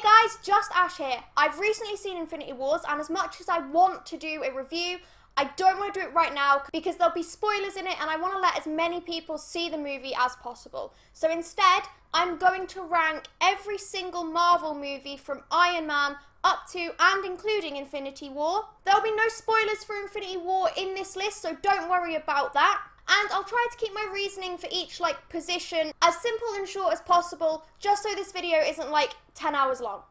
Hey guys, just Ash here. I've recently seen Infinity Wars, and as much as I want to do a review, I don't want to do it right now because there'll be spoilers in it and I want to let as many people see the movie as possible. So instead, I'm going to rank every single Marvel movie from Iron Man up to and including Infinity War. There'll be no spoilers for Infinity War in this list, so don't worry about that. And I'll try to keep my reasoning for each position as simple and short as possible, just so this video isn't 10 hours long.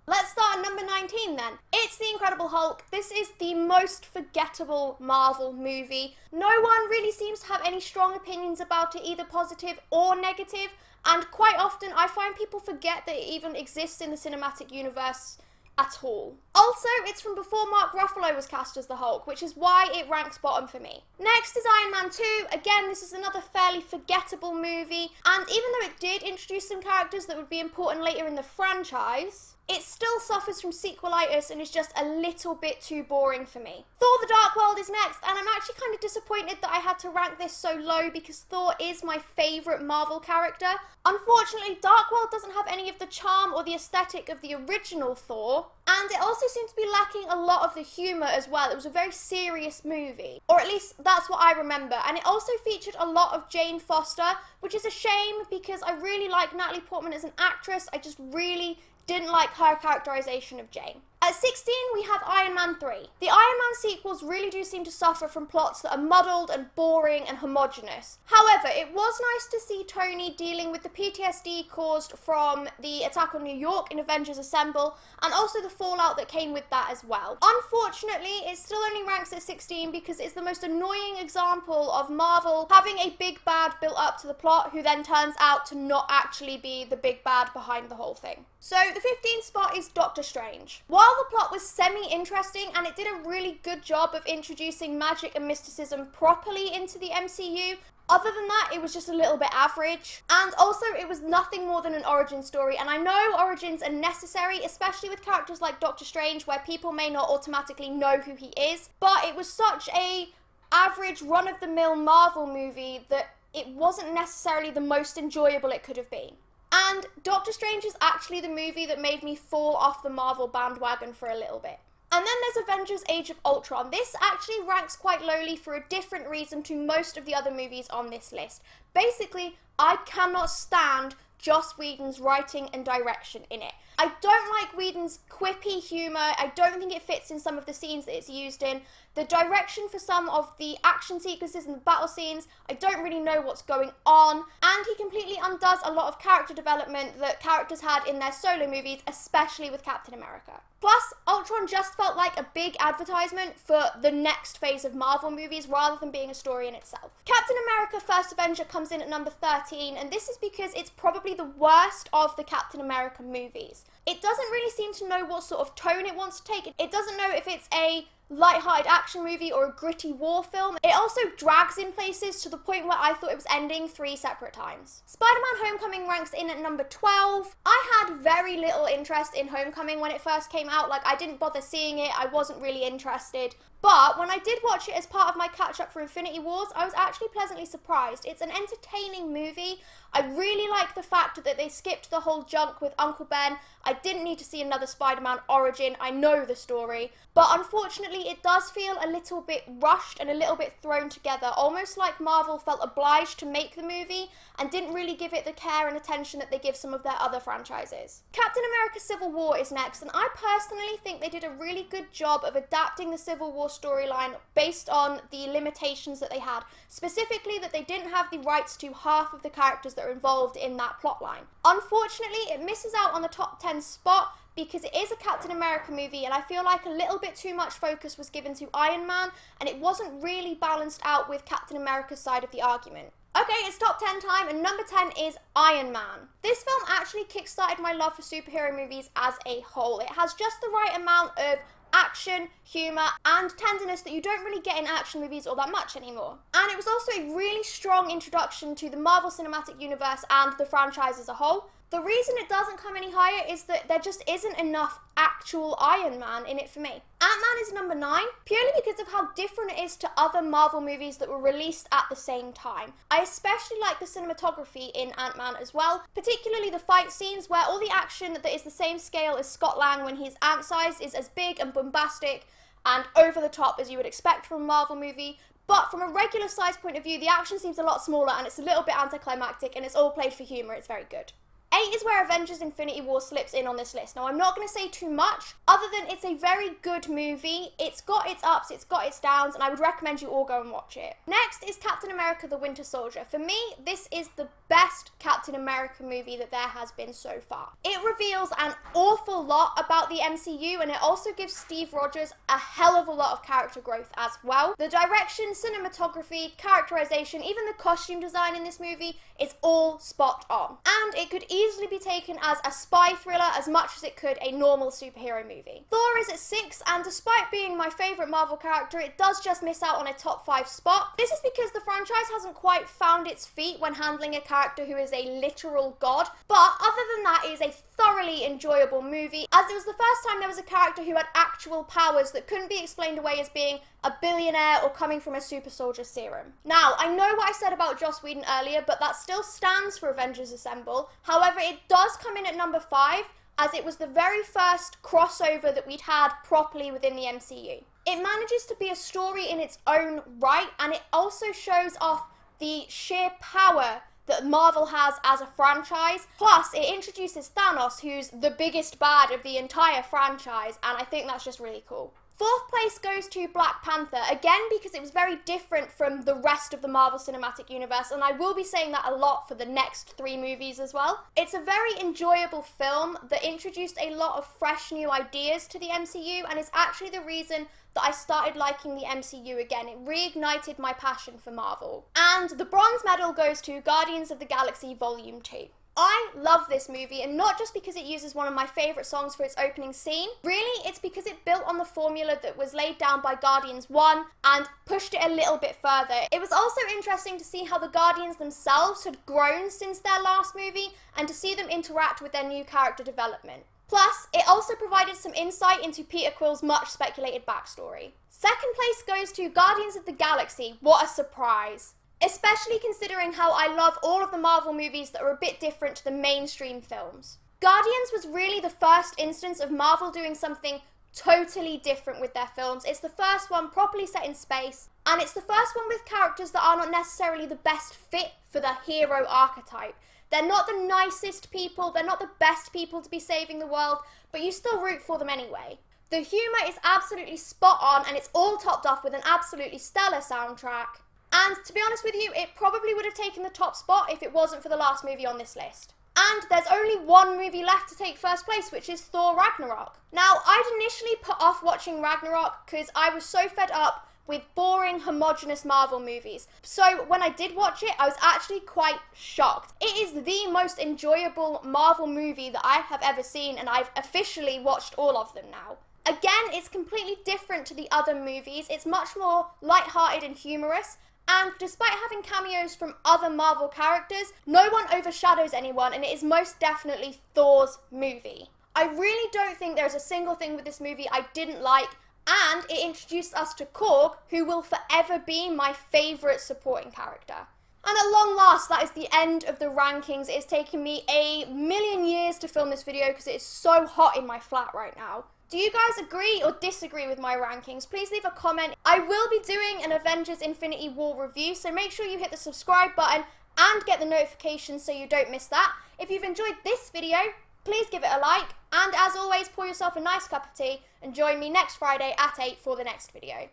Let's start at number 19 then. It's The Incredible Hulk. This is the most forgettable Marvel movie. No one really seems to have any strong opinions about it, either positive or negative, and quite often I find people forget that it even exists in the cinematic universe at all. Also, it's from before Mark Ruffalo was cast as the Hulk, which is why it ranks bottom for me. Next is Iron Man 2. Again, this is another fairly forgettable movie, and even though it did introduce some characters that would be important later in the franchise, it still suffers from sequelitis and is just a little bit too boring for me. Thor: The Dark World is next, and I'm actually kind of disappointed that I had to rank this so low because Thor is my favourite Marvel character. Unfortunately, Dark World doesn't have any of the charm or the aesthetic of the original Thor, and it also seems to be lacking a lot of the humour as well. It was a very serious movie, or at least that's what I remember, and it also featured a lot of Jane Foster, which is a shame because I really like Natalie Portman as an actress. I just really didn't like her characterization of Jane. At 16, we have Iron Man 3. The Iron Man sequels really do seem to suffer from plots that are muddled and boring and homogenous. However, it was nice to see Tony dealing with the PTSD caused from the attack on New York in Avengers Assemble, and also the fallout that came with that as well. Unfortunately, it still only ranks at 16 because it's the most annoying example of Marvel having a big bad built up to the plot who then turns out to not actually be the big bad behind the whole thing. So the 15th spot is Doctor Strange. While the plot was semi-interesting and it did a really good job of introducing magic and mysticism properly into the MCU, other than that, it was just a little bit average. And also, it was nothing more than an origin story. And I know origins are necessary, especially with characters like Doctor Strange, where people may not automatically know who he is. But it was such a average, run-of-the-mill Marvel movie that it wasn't necessarily the most enjoyable it could have been. And Doctor Strange is actually the movie that made me fall off the Marvel bandwagon for a little bit. And then there's Avengers Age of Ultron. This actually ranks quite lowly for a different reason to most of the other movies on this list. Basically, I cannot stand Joss Whedon's writing and direction in it. I don't like Whedon's quippy humour. I don't think it fits in some of the scenes that it's used in. The direction for some of the action sequences and the battle scenes, I don't really know what's going on. And he completely undoes a lot of character development that characters had in their solo movies, especially with Captain America. Plus, Ultron just felt like a big advertisement for the next phase of Marvel movies rather than being a story in itself. Captain America First Avenger comes in at number 13, and this is because it's probably the worst of the Captain America movies. It doesn't really seem to know what sort of tone it wants to take. It doesn't know if it's a light-hearted action movie or a gritty war film. It also drags in places to the point where I thought it was ending 3 separate times. Spider-Man Homecoming ranks in at number 12. I had very little interest in Homecoming when it first came out. I didn't bother seeing it. I wasn't really interested. But when I did watch it as part of my catch-up for Infinity Wars, I was actually pleasantly surprised. It's an entertaining movie. I really like the fact that they skipped the whole junk with Uncle Ben. I didn't need to see another Spider-Man origin. I know the story. But unfortunately, it does feel a little bit rushed and a little bit thrown together, almost like Marvel felt obliged to make the movie and didn't really give it the care and attention that they give some of their other franchises. Captain America Civil War is next, and I personally think they did a really good job of adapting the Civil War storyline based on the limitations that they had, specifically that they didn't have the rights to half of the characters that are involved in that plotline. Unfortunately, it misses out on the top 10 spot because it is a Captain America movie, and I feel like a little bit too much focus was given to Iron Man, and it wasn't really balanced out with Captain America's side of the argument. Okay, it's top 10 time, and number 10 is Iron Man. This film actually kickstarted my love for superhero movies as a whole. It has just the right amount of action, humour, and tenderness that you don't really get in action movies all that much anymore. And it was also a really strong introduction to the Marvel Cinematic Universe and the franchise as a whole. The reason it doesn't come any higher is that there just isn't enough actual Iron Man in it for me. Ant-Man is number 9, purely because of how different it is to other Marvel movies that were released at the same time. I especially like the cinematography in Ant-Man as well, particularly the fight scenes where all the action that is the same scale as Scott Lang when he's ant-sized is as big and bombastic and over the top as you would expect from a Marvel movie. But from a regular size point of view, the action seems a lot smaller and it's a little bit anticlimactic and it's all played for humour. It's very good. 8 is where Avengers Infinity War slips in on this list. Now, I'm not going to say too much, other than it's a very good movie. It's got its ups, it's got its downs, and I would recommend you all go and watch it. Next is Captain America the Winter Soldier. For me, this is the best Captain America movie that there has been so far. It reveals an awful lot about the MCU, and it also gives Steve Rogers a hell of a lot of character growth as well. The direction, cinematography, characterization, even the costume design in this movie is all spot on. And it could easily be taken as a spy thriller as much as it could a normal superhero movie. Thor is at 6, and despite being my favourite Marvel character, it does just miss out on a top 5 spot. This is because the franchise hasn't quite found its feet when handling a character who is a literal god, but other than that, it is a thoroughly enjoyable movie, as it was the first time there was a character who had actual powers that couldn't be explained away as being a billionaire or coming from a super soldier serum. Now, I know what I said about Joss Whedon earlier, but that still stands for Avengers Assemble. However, it does come in at number 5, as it was the very first crossover that we'd had properly within the MCU. It manages to be a story in its own right, and it also shows off the sheer power that Marvel has as a franchise. Plus, it introduces Thanos, who's the biggest bad of the entire franchise, and I think that's just really cool. 4th place goes to Black Panther, again because it was very different from the rest of the Marvel Cinematic Universe, and I will be saying that a lot for the next 3 movies as well. It's a very enjoyable film that introduced a lot of fresh new ideas to the MCU, and is actually the reason that I started liking the MCU again. It reignited my passion for Marvel. And the bronze medal goes to Guardians of the Galaxy Volume 2. I love this movie, and not just because it uses one of my favourite songs for its opening scene. Really, it's because it built on the formula that was laid down by Guardians 1 and pushed it a little bit further. It was also interesting to see how the Guardians themselves had grown since their last movie, and to see them interact with their new character development. Plus, it also provided some insight into Peter Quill's much speculated backstory. 2nd place goes to Guardians of the Galaxy. What a surprise! Especially considering how I love all of the Marvel movies that are a bit different to the mainstream films. Guardians was really the first instance of Marvel doing something totally different with their films. It's the first one properly set in space, and it's the first one with characters that are not necessarily the best fit for the hero archetype. They're not the nicest people, they're not the best people to be saving the world, but you still root for them anyway. The humour is absolutely spot on, and it's all topped off with an absolutely stellar soundtrack. And to be honest with you, it probably would have taken the top spot if it wasn't for the last movie on this list. And there's only one movie left to take first place, which is Thor Ragnarok. Now, I'd initially put off watching Ragnarok because I was so fed up with boring, homogenous Marvel movies. So when I did watch it, I was actually quite shocked. It is the most enjoyable Marvel movie that I have ever seen, and I've officially watched all of them now. Again, it's completely different to the other movies. It's much more light-hearted and humorous. And despite having cameos from other Marvel characters, no one overshadows anyone, and it is most definitely Thor's movie. I really don't think there's a single thing with this movie I didn't like, and it introduced us to Korg, who will forever be my favourite supporting character. And at long last, that is the end of the rankings. It has taken me a million years to film this video because it is so hot in my flat right now. Do you guys agree or disagree with my rankings? Please leave a comment. I will be doing an Avengers Infinity War review, so make sure you hit the subscribe button and get the notifications so you don't miss that. If you've enjoyed this video, please give it a like, and as always, pour yourself a nice cup of tea and join me next Friday at 8 for the next video.